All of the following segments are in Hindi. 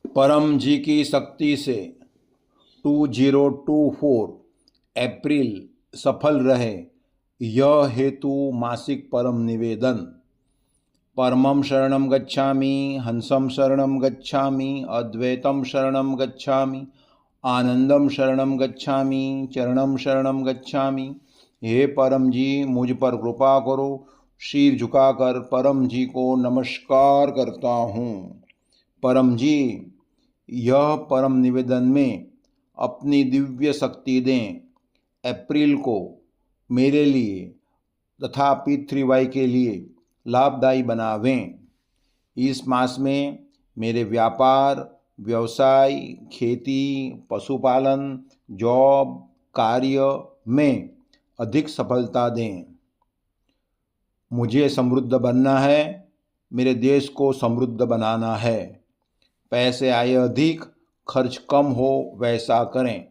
परम जी की शक्ति से 2024 अप्रैल सफल रहे, यह हेतु मासिक परम निवेदन। परमं शरणं गच्छामि, हंसं शरणं गच्छामि, अद्वैतं शरणं गच्छामि, आनंदम शरणं गच्छामि, चरणं शरणं गच्छामि। हे परम जी, मुझ पर कृपा करो। शीर झुकाकर परम जी को नमस्कार करता हूँ। परम जी, यह परम निवेदन में अपनी दिव्य शक्ति दें। अप्रैल को मेरे लिए तथा पृथ्वीवाई के लिए लाभदायी बनावें। इस मास में मेरे व्यापार, व्यवसाय, खेती, पशुपालन, जॉब, कार्य में अधिक सफलता दें। मुझे समृद्ध बनना है, मेरे देश को समृद्ध बनाना है। पैसे आए अधिक, खर्च कम हो वैसा करें।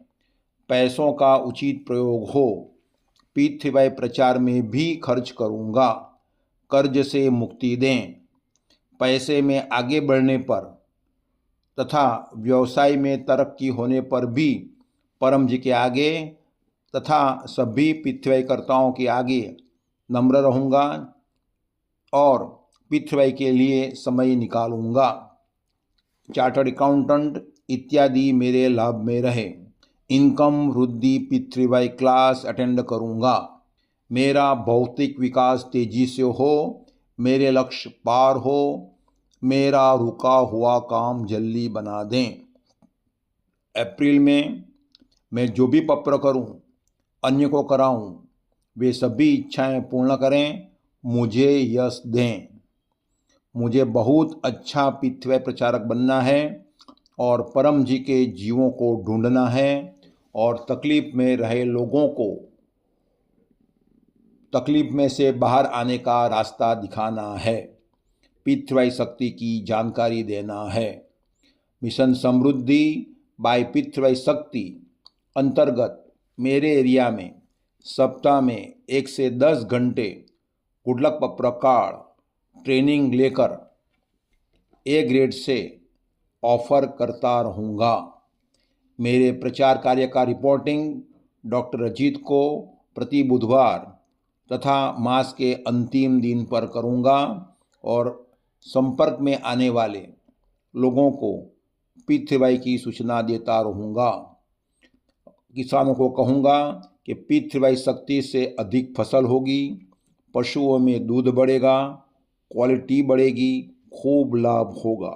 पैसों का उचित प्रयोग हो। पृथ्वीवाई प्रचार में भी खर्च करूँगा। कर्ज से मुक्ति दें। पैसे में आगे बढ़ने पर तथा व्यवसाय में तरक्की होने पर भी परम जी के आगे तथा सभी पृथ्वीकर्ताओं के आगे नम्र रहूँगा और पृथ्वी के लिए समय निकालूंगा। चार्टर्ड अकाउंटेंट इत्यादि मेरे लाभ में रहे। इनकम वृद्धि पृथ्वीवाई क्लास अटेंड करूंगा। मेरा भौतिक विकास तेजी से हो, मेरे लक्ष्य पार हो, मेरा रुका हुआ काम जल्दी बना दें। अप्रैल में मैं जो भी पत्र करूं, अन्य को कराऊं, वे सभी इच्छाएं पूर्ण करें, मुझे यश दें। मुझे बहुत अच्छा पृथ्वी प्रचारक बनना है और परम जी के जीवों को ढूंढना है और तकलीफ में रहे लोगों को तकलीफ में से बाहर आने का रास्ता दिखाना है। पृथ्वी शक्ति की जानकारी देना है। मिशन समृद्धि बाय पृथ्वी शक्ति अंतर्गत मेरे एरिया में सप्ताह में 1 से 10 घंटे गुडलक प्रकार ट्रेनिंग लेकर ए ग्रेड से ऑफर करता रहूँगा। मेरे प्रचार कार्य का रिपोर्टिंग डॉक्टर अजीत को प्रति बुधवार तथा मास के अंतिम दिन पर करूँगा और संपर्क में आने वाले लोगों को पृथ्वी की सूचना देता रहूँगा। किसानों को कहूँगा कि पृथ्वी शक्ति से अधिक फसल होगी, पशुओं में दूध बढ़ेगा, क्वालिटी बढ़ेगी, खूब लाभ होगा।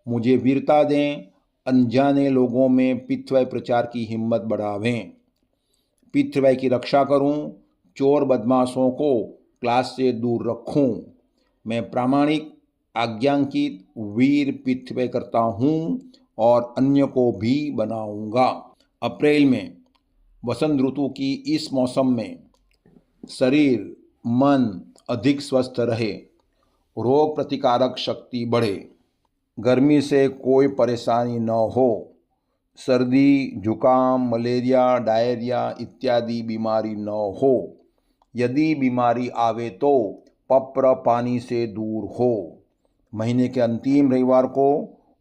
मुझे वीरता दें, अनजाने लोगों में पृथ्वी प्रचार की हिम्मत बढ़ावें। पृथ्वी की रक्षा करूं, चोर बदमाशों को क्लास से दूर रखूं। मैं प्रामाणिक आज्ञांकित वीर पृथ्वी करता हूं और अन्य को भी बनाऊंगा। अप्रैल में वसंत ऋतु की इस मौसम में शरीर मन अधिक स्वस्थ रहे, रोग प्रतिकारक शक्ति बढ़े, गर्मी से कोई परेशानी न हो, सर्दी, जुकाम, मलेरिया, डायरिया इत्यादि बीमारी न हो। यदि बीमारी आवे तो पत्र पानी से दूर हो। महीने के अंतिम रविवार को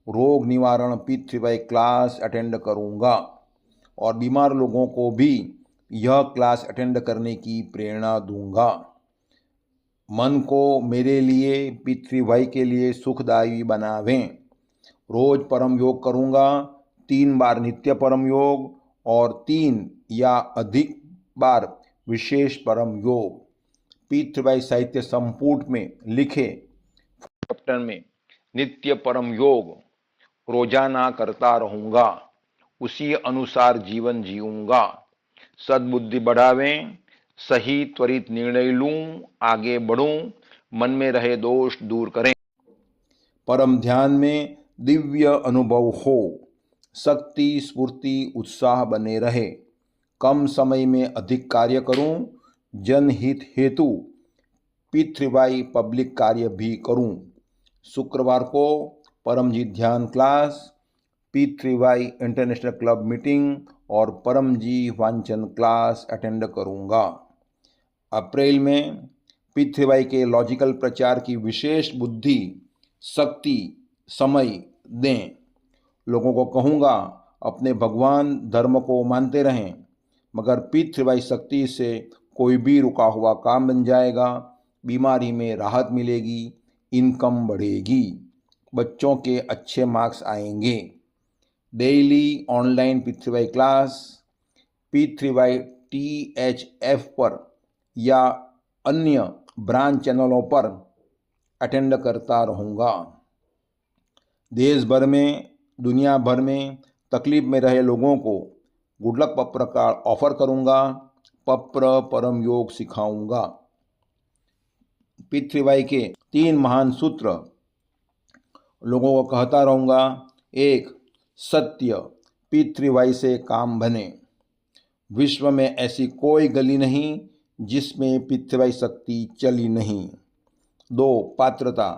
रोग निवारण पृथ्वी क्लास अटेंड करूंगा और बीमार लोगों को भी यह क्लास अटेंड करने की प्रेरणा दूंगा। मन को मेरे लिए पृथ्वी के लिए सुखदायी बनावें। रोज परम योग करूँगा, 3 बार नित्य परम योग और 3 या अधिक बार विशेष परम योग। पृथ्वी साहित्य संपुट में लिखे चैप्टर में नित्य परम योग रोजाना करता रहूँगा, उसी अनुसार जीवन जीऊँगा। सद्बुद्धि बढ़ावें, सही त्वरित निर्णय लूँ, आगे बढ़ूँ, मन में रहे दोष दूर करें। परम ध्यान में दिव्य अनुभव हो, शक्ति स्फूर्ति उत्साह बने रहे, कम समय में अधिक कार्य करूं, जनहित हेतु पृथ्वी पब्लिक कार्य भी करूं। शुक्रवार को परमजीत ध्यान क्लास, पृथ्वी इंटरनेशनल क्लब मीटिंग और परमजी वांचन क्लास अटेंड करूंगा। अप्रैल में पृथ्वी के लॉजिकल प्रचार की विशेष बुद्धि शक्ति समय दें। लोगों को कहूँगा अपने भगवान धर्म को मानते रहें, मगर पितृवाई शक्ति से कोई भी रुका हुआ काम बन जाएगा, बीमारी में राहत मिलेगी, इनकम बढ़ेगी, बच्चों के अच्छे मार्क्स आएंगे। डेली ऑनलाइन पितृवाई क्लास P3Y THF पर या अन्य ब्रांच चैनलों पर अटेंड करता रहूँगा। देश भर में, दुनिया भर में तकलीफ में रहे लोगों को गुड लक पप्र का ऑफर करूँगा, पप्र परम योग सिखाऊंगा। P3Y के 3 महान सूत्र लोगों को कहता रहूँगा। 1. सत्य, P3Y से काम बने। विश्व में ऐसी कोई गली नहीं जिसमें P3Y शक्ति चली नहीं। 2. पात्रता,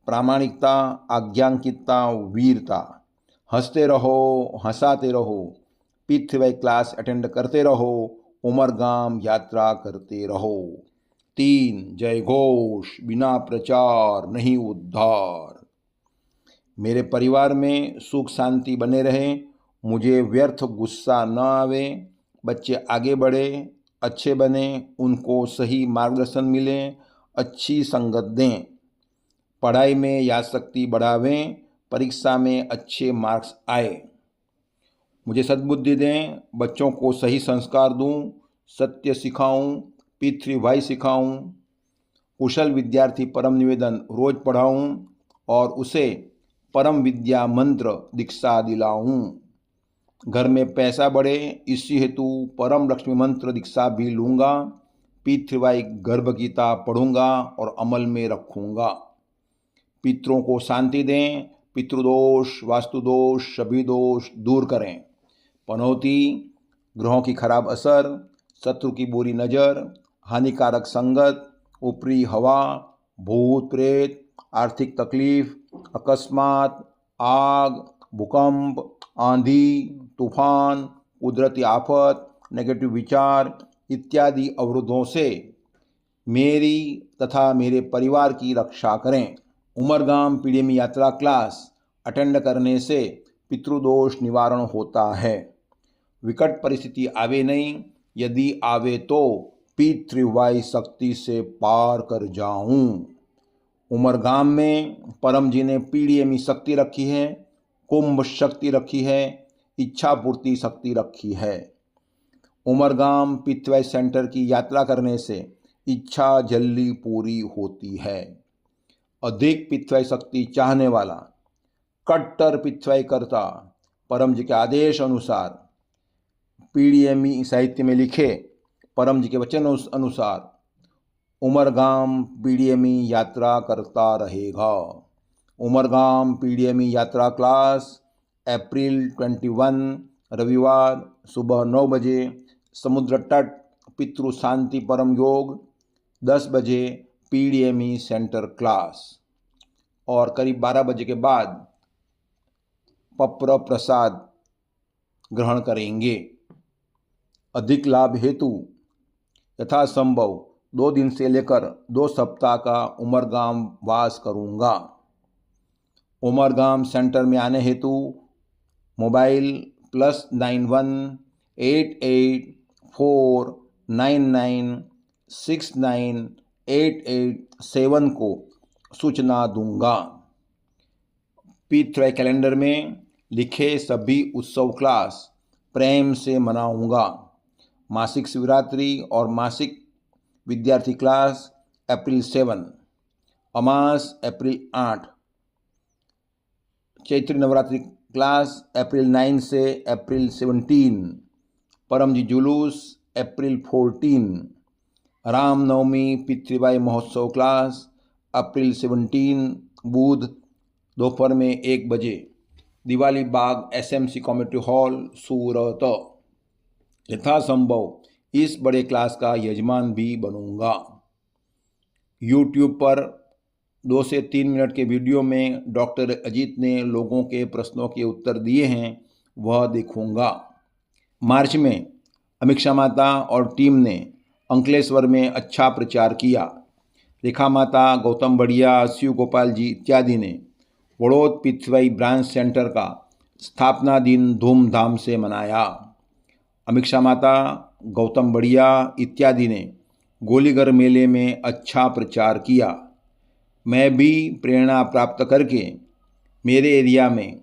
प्रामाणिकता, आज्ञांकितता, वीरता। हंसते रहो, हंसाते रहो, P3Y क्लास अटेंड करते रहो, उमरगाम यात्रा करते रहो। 3. जय घोष, बिना प्रचार नहीं उद्धार। मेरे परिवार में सुख शांति बने रहे, मुझे व्यर्थ गुस्सा न आवे, बच्चे आगे बढ़े, अच्छे बने, उनको सही मार्गदर्शन मिले, अच्छी संगत दें, पढ़ाई में यादशक्ति बढ़ावें, परीक्षा में अच्छे मार्क्स आए। मुझे सद्बुद्धि दें, बच्चों को सही संस्कार दूं, सत्य सिखाऊं, P3Y सिखाऊं, कुशल विद्यार्थी परम निवेदन रोज पढ़ाऊं और उसे परम विद्या मंत्र दीक्षा दिलाऊं। घर में पैसा बढ़े, इसी हेतु परम लक्ष्मी मंत्र दीक्षा भी लूँगा। P3Y गर्भ गीता पढ़ूंगा और अमल में रखूँगा। पितरों को शांति दें, पितृदोष, वास्तुदोष, सभी दोष दूर करें। पनौती, ग्रहों की खराब असर, शत्रु की बुरी नज़र, हानिकारक संगत, ऊपरी हवा, भूत प्रेत, आर्थिक तकलीफ, अकस्मात, आग, भूकंप, आंधी, तूफान, कुदरती आफत, नेगेटिव विचार इत्यादि अवरोधों से मेरी तथा मेरे परिवार की रक्षा करें। उमरगाम पीडीएम यात्रा क्लास अटेंड करने से पितृदोष निवारण होता है। विकट परिस्थिति आवे नहीं, यदि आवे तो P3Y शक्ति से पार कर जाऊं। उमरगाम में परम जी ने पीडीएमी शक्ति रखी है, कुंभ शक्ति रखी है, इच्छा पूर्ति शक्ति रखी है। उमरगाम P3Y सेंटर की यात्रा करने से इच्छा जल्दी पूरी होती है। अधिक P3Y शक्ति चाहने वाला, कट्टर P3Y करता, परम जी के आदेश अनुसार पीडीएमी साहित्य में लिखे परम जी के वचन अनुसार उमरगाम पीडीएमी यात्रा करता रहेगा। उमरगाम पीडीएमी यात्रा क्लास अप्रैल 21 रविवार सुबह 9 बजे, समुद्र तट, पितृ शांति परम योग 10 बजे पीडीएमी सेंटर क्लास और करीब 12 बजे के बाद पप्र प्रसाद ग्रहण करेंगे। अधिक लाभ हेतु यथासंभव 2 दिन से लेकर 2 सप्ताह का उमरगाम वास करूँगा। उमरगाम सेंटर में आने हेतु मोबाइल +91 88 499 69 887 को सूचना दूंगा। P3Y कैलेंडर में लिखे सभी उत्सव क्लास प्रेम से मनाऊंगा। मासिक शिवरात्रि और मासिक विद्यार्थी क्लास अप्रैल 7, अमास अप्रैल 8, चैत्री नवरात्रि क्लास अप्रैल 9 से अप्रैल 17, परम जी जुलूस अप्रैल 14, रामनवमी P3Y महोत्सव क्लास अप्रैल 17 बुध दोपहर में 1 बजे, दिवाली बाग SMC कम्युनिटी हॉल सूरत। यथासंभव इस बड़े क्लास का यजमान भी बनूंगा। YouTube पर 2 से 3 मिनट के वीडियो में डॉक्टर अजीत ने लोगों के प्रश्नों के उत्तर दिए हैं, वह देखूंगा। मार्च में अमीक्षा माता और टीम ने अंकलेश्वर में अच्छा प्रचार किया। रेखा माता, गौतम बढ़िया, शिव गोपाल जी इत्यादि ने वड़ौद P3Y ब्रांच सेंटर का स्थापना दिन धूमधाम से मनाया। अमीषा माता, गौतम बढ़िया इत्यादि ने गोलीघर मेले में अच्छा प्रचार किया। मैं भी प्रेरणा प्राप्त करके मेरे एरिया में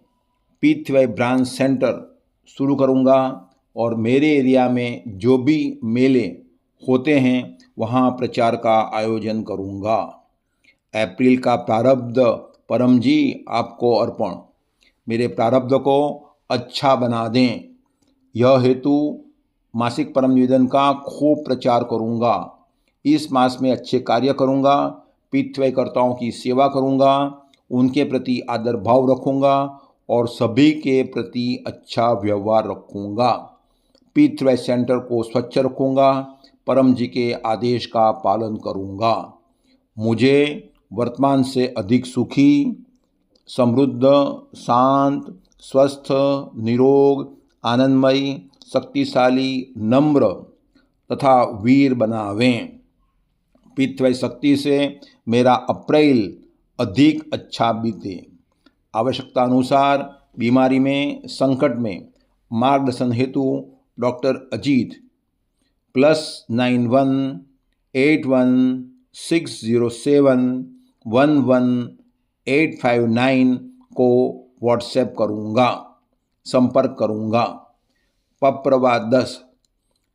P3Y ब्रांच सेंटर शुरू करूँगा और मेरे एरिया में जो भी मेले होते हैं वहाँ प्रचार का आयोजन करूँगा। अप्रैल का प्रारब्ध परम जी आपको अर्पण। मेरे प्रारब्ध को अच्छा बना दें, यह हेतु मासिक परम निवेदन का खूब प्रचार करूँगा। इस मास में अच्छे कार्य करूँगा, P3Y कर्ताओं की सेवा करूँगा, उनके प्रति आदर भाव रखूँगा और सभी के प्रति अच्छा व्यवहार रखूँगा। P3Y सेंटर को स्वच्छ रखूँगा, परम जी के आदेश का पालन करूँगा। मुझे वर्तमान से अधिक सुखी, समृद्ध, शांत, स्वस्थ, निरोग, आनंदमयी, शक्तिशाली, नम्र तथा वीर बनावें। P3Y शक्ति से मेरा अप्रैल अधिक अच्छा बीते। आवश्यकता अनुसार बीमारी में, संकट में मार्गदर्शन हेतु डॉक्टर अजीत +91 81 607 11859 को व्हाट्सएप करूँगा, संपर्क करूँगा। पप्रवा 10,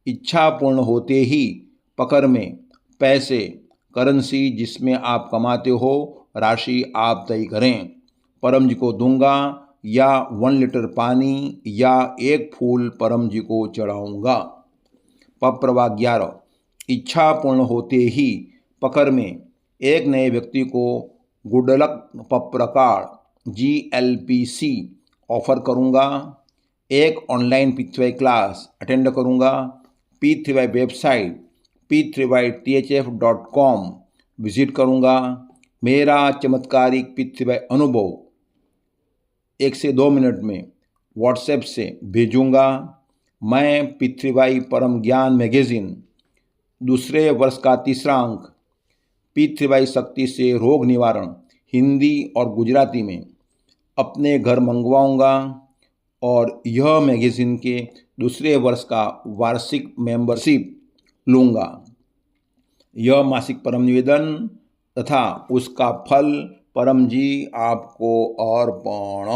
इच्छा पूर्ण होते ही पकड़ में पैसे, करेंसी जिसमें आप कमाते हो राशि आप तय करें, परम जी को दूंगा या 1 लीटर पानी या 1 फूल परम जी को चढ़ाऊँगा। पप्रवा 11, इच्छा पूर्ण होते ही पकड़ में एक नए व्यक्ति को गुडलक पत्र कार्ड GLPC ऑफर करूँगा। एक ऑनलाइन P3Y क्लास अटेंड करूँगा। P3Y वेबसाइट p3ythf.com विजिट करूँगा। मेरा चमत्कारिक P3Y अनुभव 1 से 2 मिनट में व्हाट्सएप से भेजूँगा। मैं P3Y परम ज्ञान मैगजीन दूसरे वर्ष का 3रा अंक P3Y शक्ति से रोग निवारण हिंदी और गुजराती में अपने घर मंगवाऊँगा और यह मैगजीन के दूसरे वर्ष का वार्षिक मेंबरशिप लूँगा। यह मासिक परम निवेदन तथा उसका फल परम जी आपको अर्पण।